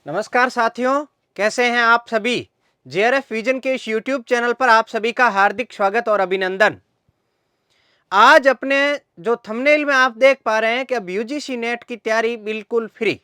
नमस्कार साथियों, कैसे हैं आप सभी। जेआरएफ विजन के इस यूट्यूब चैनल पर आप सभी का हार्दिक स्वागत और अभिनंदन। आज अपने जो थंबनेल में आप देख पा रहे हैं कि अब यूजीसी नेट की तैयारी बिल्कुल फ्री,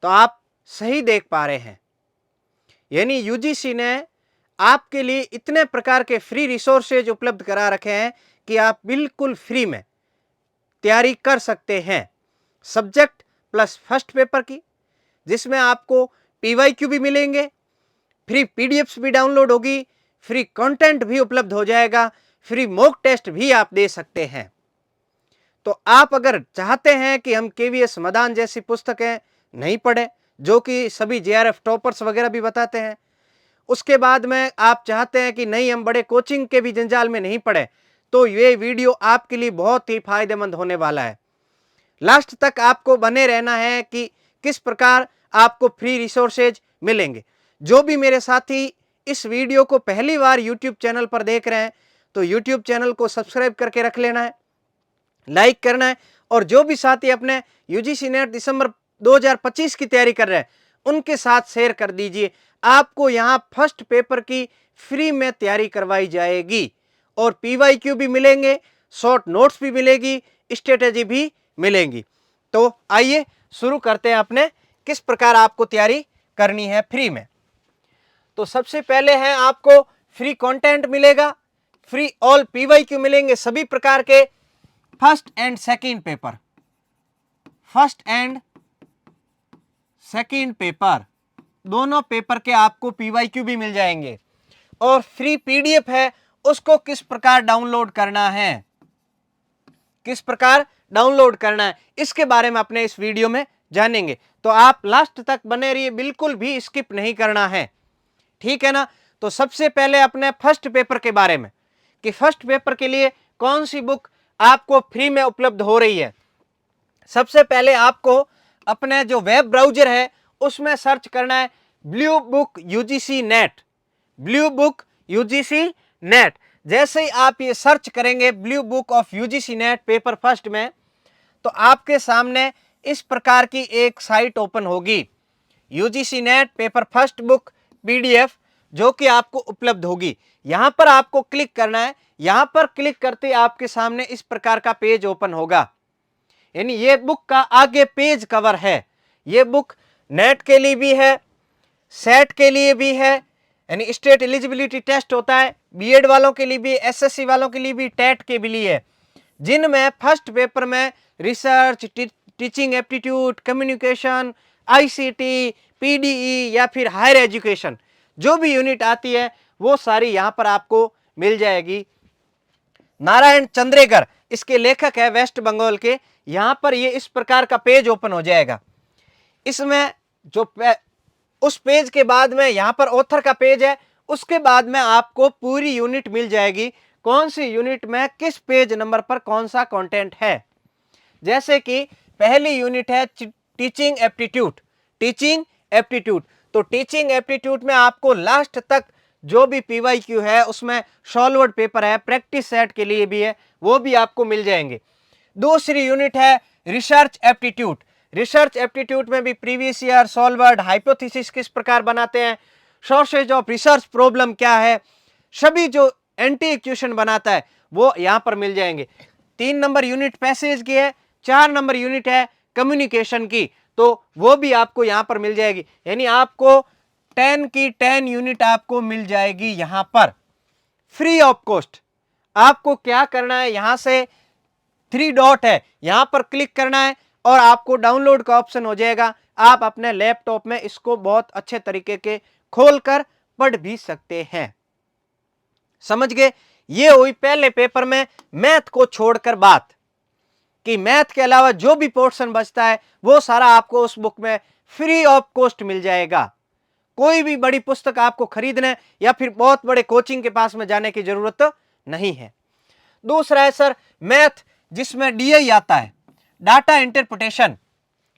तो आप सही देख पा रहे हैं। यानी यूजीसी ने आपके लिए इतने प्रकार के फ्री रिसोर्सेज उपलब्ध करा रखे हैं कि आप बिल्कुल फ्री में तैयारी कर सकते हैं। सब्जेक्ट प्लस फर्स्ट पेपर की, जिसमें आपको पीवाईक्यू भी मिलेंगे, फ्री पीडीएफ्स भी डाउनलोड होगी, फ्री कंटेंट भी उपलब्ध हो जाएगा, फ्री मॉक टेस्ट भी आप दे सकते हैं। तो आप अगर चाहते हैं कि हम केवीएस मदान जैसी पुस्तकें नहीं पढ़े, जो कि सभी जेआरएफ टॉपर्स वगैरह भी बताते हैं, उसके बाद में आप चाहते हैं कि नहीं हम बड़े कोचिंग के भी जंजाल में नहीं पड़े, तो ये वीडियो आपके लिए बहुत ही फायदेमंद होने वाला है। लास्ट तक आपको बने रहना है कि किस प्रकार आपको फ्री रिसोर्सेज मिलेंगे। जो भी मेरे साथी इस वीडियो को पहली बार यूट्यूब चैनल पर देख रहे हैं, तो यूट्यूब चैनल को सब्सक्राइब करके रख लेना है, लाइक करना है, और जो भी साथी अपने यूजीसी नेट दिसंबर 2025 की तैयारी कर रहे हैं, उनके साथ शेयर कर दीजिए। आपको यहाँ फर्स्ट पेपर की फ्री में तैयारी करवाई जाएगी और पीवाईक्यू भी मिलेंगे, शॉर्ट नोट्स भी मिलेगी, स्ट्रेटेजी भी मिलेंगी। तो आइए शुरू करते हैं अपने किस प्रकार आपको तैयारी करनी है फ्री में। तो सबसे पहले है आपको फ्री कंटेंट मिलेगा, फ्री ऑल पीवाईक्यू मिलेंगे, सभी प्रकार के first and second paper, first and second paper दोनों पेपर के आपको पीवाईक्यू भी मिल जाएंगे, और फ्री पीडीएफ है, उसको किस प्रकार डाउनलोड करना है, किस प्रकार डाउनलोड करना है, इसके बारे में अपने इस वीडियो में जानेंगे। तो आप लास्ट तक बने रहिए, बिल्कुल भी स्किप नहीं करना है, ठीक है ना। तो सबसे पहले अपने फर्स्ट पेपर के बारे में, कि फर्स्ट पेपर के लिए कौन सी बुक आपको फ्री में उपलब्ध हो रही है। सबसे पहले आपको अपने जो वेब ब्राउजर है उसमें सर्च करना है blue book UGC net, blue book UGC net. जैसे ही आप ये सर्च करेंगे blue book of UGC net paper first में, तो आपके सामने इस प्रकार की एक साइट ओपन होगी, UGC net paper first book PDF, जो कि आपको उपलब्ध होगी। यहां पर आपको क्लिक करना है। यहां पर क्लिक करते आपके सामने इस प्रकार का पेज ओपन होगा। यानी ये बुक का आगे पेज कवर है। ये बुक नेट के लिए भी है, सेट के लिए भी है, यानी स्टेट एलिजिबिलिटी टेस्ट होता है, बीएड वालों के लिए भी, एसएससी वालों के लिए भी, टेट के भी लिए, जिनमें फर्स्ट पेपर में research, teaching aptitude, communication, ICT, PDE या फिर हायर एजुकेशन, जो भी यूनिट आती है वो सारी यहां पर आपको मिल जाएगी। नारायण चंद्रेकर इसके लेखक है, वेस्ट बंगाल के। यहां पर ये इस प्रकार का पेज ओपन हो जाएगा। इसमें जो उस पेज के बाद में यहां पर ऑथर का पेज है, उसके बाद में आपको पूरी यूनिट मिल जाएगी, कौन सी यूनिट में किस पेज नंबर पर कौन सा कंटेंट है। जैसे कि पहली यूनिट है टीचिंग एप्टीट्यूड, टीचिंग एप्टीट्यूड। तो टीचिंग एप्टीट्यूड में आपको लास्ट तक जो भी पीवाईक्यू है उसमें सॉल्वर्ड पेपर है, प्रैक्टिस सेट के लिए भी है, वो भी आपको मिल जाएंगे। दूसरी यूनिट है रिसर्च एप्टीट्यूड। रिसर्च एप्टीट्यूड में भी प्रीवियस ईयर, सॉल्वर्ड, हाइपोथेसिस किस प्रकार बनाते हैं, सोर्सेज ऑफ रिसर्च प्रॉब्लम क्या है, सभी जो एंटी इक्वेशन बनाता है वो यहां पर मिल जाएंगे। 3 नंबर यूनिट पैसेज की है, 4 नंबर यूनिट है कम्युनिकेशन की, तो वो भी आपको यहां पर मिल जाएगी। यानी आपको 10 की 10 यूनिट आपको मिल जाएगी यहां पर फ्री ऑफ कॉस्ट। आपको क्या करना है, यहां से 3 डॉट है, यहां पर क्लिक करना है और आपको डाउनलोड का ऑप्शन हो जाएगा। आप अपने लैपटॉप में इसको बहुत अच्छे तरीके के खोलकर पढ़ भी सकते हैं। समझ गए। ये हुई पहले पेपर में मैथ को छोड़कर बात, कि मैथ के अलावा जो भी पोर्शन बचता है वो सारा आपको उस बुक में फ्री ऑफ कॉस्ट मिल जाएगा। कोई भी बड़ी पुस्तक आपको खरीदने या फिर बहुत बड़े कोचिंग के पास में जाने की जरूरत नहीं है। दूसरा है सर मैथ, जिसमें डीआई आता है, डाटा इंटरप्रिटेशन,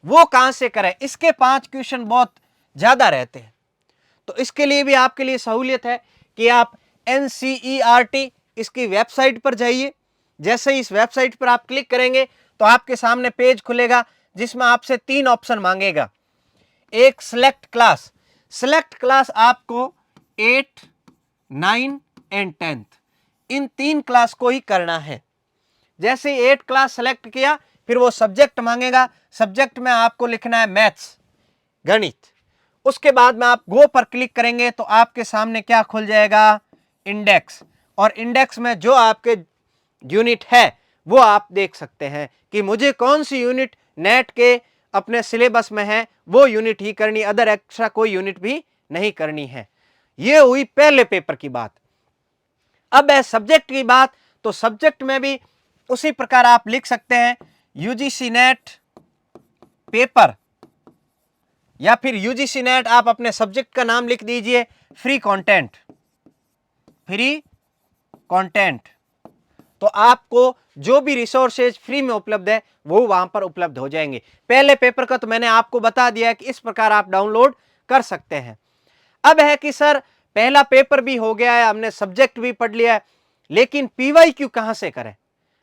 वो कहां से करें। इसके 5 क्वेश्चन बहुत ज्यादा रहते हैं, तो इसके लिए भी आपके लिए सहूलियत है कि आप एनसीईआरटी इसकी वेबसाइट पर जाइए। जैसे ही इस वेबसाइट पर आप क्लिक करेंगे तो आपके सामने पेज खुलेगा, जिसमें आपसे 3 ऑप्शन मांगेगा। एक सेलेक्ट क्लास आपको 8, 9 एंड 10th इन 3 क्लास को ही करना है। जैसे 8 क्लास सेलेक्ट किया, फिर वो सब्जेक्ट मांगेगा, सब्जेक्ट में आपको लिखना है मैथ्स, गणित। उसके बाद में आप गो पर क्लिक करेंगे तो आपके सामने क्या खुल जाएगा, इंडेक्स, और इंडेक्स में जो आपके यूनिट है वो आप देख सकते हैं कि मुझे कौन सी यूनिट नेट के अपने सिलेबस में है वो यूनिट ही करनी, अदर एक्स्ट्रा कोई यूनिट भी नहीं करनी है। ये हुई पहले पेपर की बात। अब है सब्जेक्ट की बात, तो सब्जेक्ट में भी उसी प्रकार आप लिख सकते हैं यूजीसी नेट पेपर, या फिर यूजीसी नेट आप अपने सब्जेक्ट का नाम लिख दीजिए फ्री कंटेंट। तो आपको जो भी रिसोर्सेज फ्री में उपलब्ध है वो वहां पर उपलब्ध हो जाएंगे। पहले पेपर का तो मैंने आपको बता दिया है कि इस प्रकार आप डाउनलोड कर सकते हैं। अब है कि सर पहला पेपर भी हो गया है, हमने सब्जेक्ट भी पढ़ लिया है, लेकिन पीवाईक्यू कहां से करें?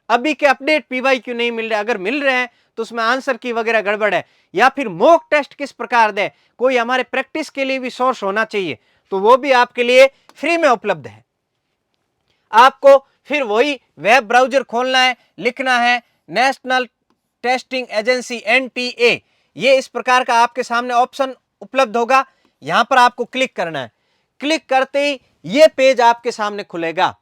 अभी के अपडेट पीवाईक्यू नहीं मिल रहे, अगर मिल रहे हैं तो उसमें आंसर की वगैरह गड़बड़ है, या फिर मॉक टेस्ट किस प्रकार दे, कोई हमारे प्रैक्टिस के लिए भी सोर्स होना चाहिए, तो वो भी आपके लिए फ्री में उपलब्ध है। आपको फिर वही वेब ब्राउजर खोलना है, लिखना है नेशनल टेस्टिंग एजेंसी NTA, ये इस प्रकार का आपके सामने ऑप्शन उपलब्ध होगा, यहां पर आपको क्लिक करना है। क्लिक करते ही ये पेज आपके सामने खुलेगा।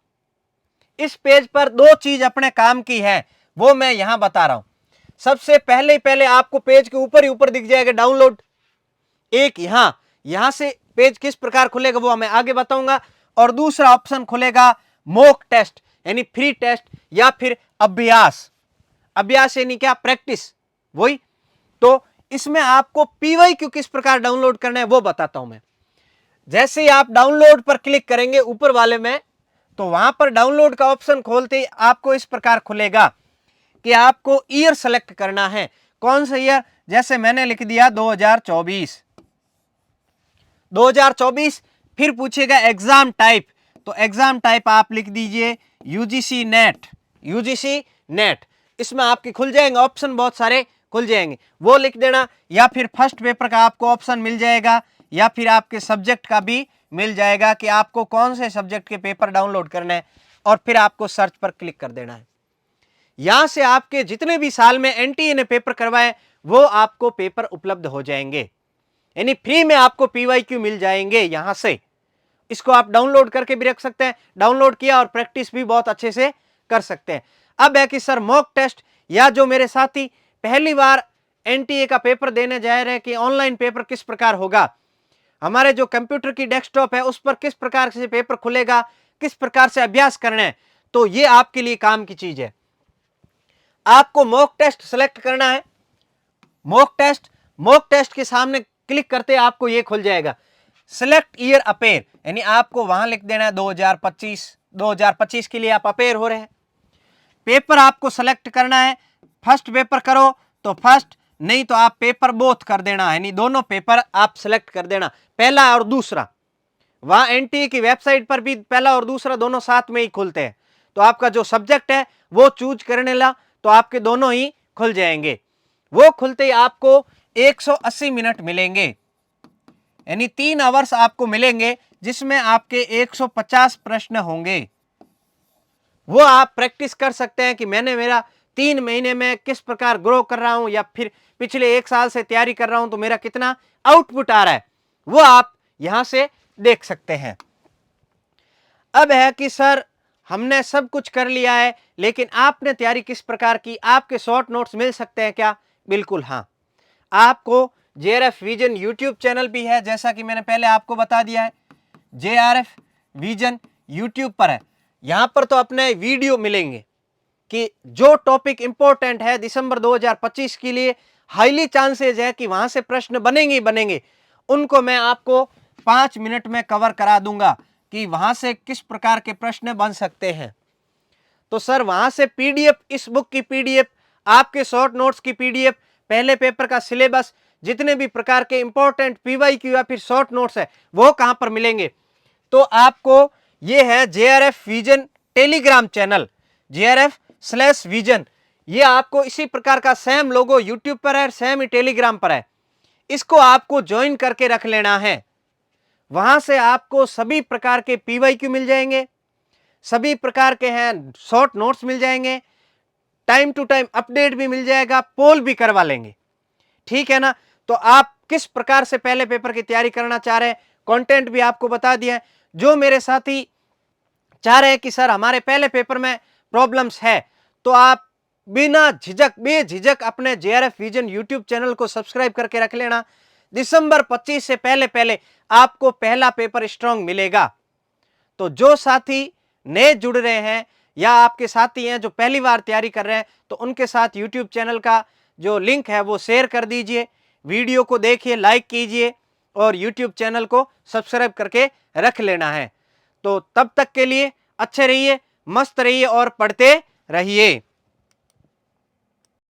इस पेज पर 2 चीज अपने काम की है, वो मैं यहां बता रहा हूं। सबसे पहले आपको पेज के ऊपर ही ऊपर दिख जाएगा डाउनलोड, एक यहां से पेज किस प्रकार खुलेगा वो मैं आगे बताऊंगा, और दूसरा ऑप्शन खुलेगा मॉक टेस्ट यानी फ्री टेस्ट, या फिर अभ्यास यानी क्या, प्रैक्टिस वही। तो इसमें आपको पीवाईक्यू किस प्रकार डाउनलोड करना है वो बताता हूं मैं। जैसे ही आप डाउनलोड पर क्लिक करेंगे ऊपर वाले में, तो वहां पर डाउनलोड का ऑप्शन खोलते ही आपको इस प्रकार खुलेगा कि आपको ईयर सेलेक्ट करना है, कौन सा ईयर, जैसे मैंने लिख दिया 2024। फिर पूछेगा एग्जाम टाइप, तो एग्जाम टाइप आप लिख दीजिए यूजीसी नेट। इसमें आपके खुल जाएंगे ऑप्शन, बहुत सारे खुल जाएंगे, वो लिख देना, या फिर फर्स्ट पेपर का आपको ऑप्शन मिल जाएगा, या फिर आपके सब्जेक्ट का भी मिल जाएगा कि आपको कौन से सब्जेक्ट के पेपर डाउनलोड करने हैं, और फिर आपको सर्च पर क्लिक कर देना है। यहां से आपके जितने भी साल में NTA ने पेपर करवाए वो आपको पेपर उपलब्ध हो जाएंगे, यानी फ्री में आपको पीवाईक्यू मिल जाएंगे यहां से। इसको आप डाउनलोड करके भी रख सकते हैं, डाउनलोड किया और प्रैक्टिस भी बहुत अच्छे से कर सकते हैं। अब है कि सर मॉक टेस्ट, या जो मेरे साथी पहली बार NTA का पेपर देने जा रहे हैं कि ऑनलाइन पेपर किस प्रकार होगा, हमारे जो कंप्यूटर की डेस्कटॉप है उस पर किस प्रकार से पेपर खुलेगा, किस प्रकार से अभ्यास करना है, तो ये आपके लिए काम की चीज है। आपको मॉक टेस्ट सेलेक्ट करना है। मॉक टेस्ट के सामने क्लिक करते आपको ये खुल जाएगा सिलेक्ट ईयर अपेयर, यानी आपको वहां लिख देना है 2025 के लिए आप अपेयर हो रहे हैं। पेपर आपको सेलेक्ट करना है, फर्स्ट पेपर करो तो फर्स्ट, नहीं तो आप पेपर बोथ कर देना, यानी दोनों पेपर आप सेलेक्ट कर देना, पहला और दूसरा। वहां NTA की वेबसाइट पर भी पहला और दूसरा दोनों साथ में ही खुलते हैं, तो आपका जो सब्जेक्ट है वो चूज करने ला तो आपके दोनों ही खुल जाएंगे। वो खुलते ही आपको 180 मिनट मिलेंगे, यानी 3 आवर्स आपको मिलेंगे, जिसमें आपके 150 प्रश्न होंगे। वो आप प्रैक्टिस कर सकते हैं कि मैंने मेरा 3 महीने में किस प्रकार ग्रो कर रहा हूं, या फिर पिछले 1 साल से तैयारी कर रहा हूं तो मेरा कितना आउटपुट आ रहा है, वो आप यहां से देख सकते हैं। अब है कि सर हमने सब कुछ कर लिया है, लेकिन आपने तैयारी किस प्रकार की, आपके शॉर्ट नोट्स मिल सकते हैं क्या? बिल्कुल हाँ, आपको JRF विजन यूट्यूब चैनल भी है, जैसा कि मैंने पहले आपको बता दिया है। JRF विजन यूट्यूब पर है, यहां पर तो अपने वीडियो मिलेंगे कि जो टॉपिक इंपॉर्टेंट है दिसंबर 2025 के लिए, हाईली चांसेस है कि वहां से प्रश्न बनेंगे ही बनेंगे, उनको मैं आपको 5 मिनट में कवर करा दूंगा कि वहां से किस प्रकार के प्रश्न बन सकते हैं। तो सर वहां से PDF, इस बुक की PDF, आपके शॉर्ट नोट्स की PDF, पहले पेपर का सिलेबस, जितने भी प्रकार के इंपॉर्टेंट PYQ या फिर शॉर्ट नोट्स है वो कहां पर मिलेंगे, तो आपको ये है JRF विजन टेलीग्राम चैनल, JRF/विजन, ये आपको इसी प्रकार का सेम लोगो यूट्यूब पर है, सेम ही टेलीग्राम पर है। इसको आपको ज्वाइन करके रख लेना है। वहां से आपको सभी प्रकार के पीवाईक्यू मिल जाएंगे, सभी प्रकार के हैं शॉर्ट नोट्स मिल जाएंगे, टाइम टू टाइम अपडेट भी मिल जाएगा, पोल भी करवा लेंगे। ठीक है ना। तो आप किस प्रकार से पहले पेपर की तैयारी करना चाह रहे हैं, कंटेंट भी आपको बता दिया है। जो मेरे साथी चाह रहे हैं कि सर हमारे पहले पेपर में प्रॉब्लम्स है, तो आप बिना झिझक बेझिझक अपने जेआरएफ विजन यूट्यूब चैनल को सब्सक्राइब करके रख लेना। दिसंबर 25 से पहले पहले आपको पहला पेपर स्ट्रांग मिलेगा। तो जो साथी नए जुड़ रहे हैं या आपके साथी हैं जो पहली बार तैयारी कर रहे हैं, तो उनके साथ यूट्यूब चैनल का जो लिंक है वो शेयर कर दीजिए, वीडियो को देखिए, लाइक कीजिए और यूट्यूब चैनल को सब्सक्राइब करके रख लेना है। तो तब तक के लिए अच्छे रहिए, मस्त रहिए और पढ़ते रहिए।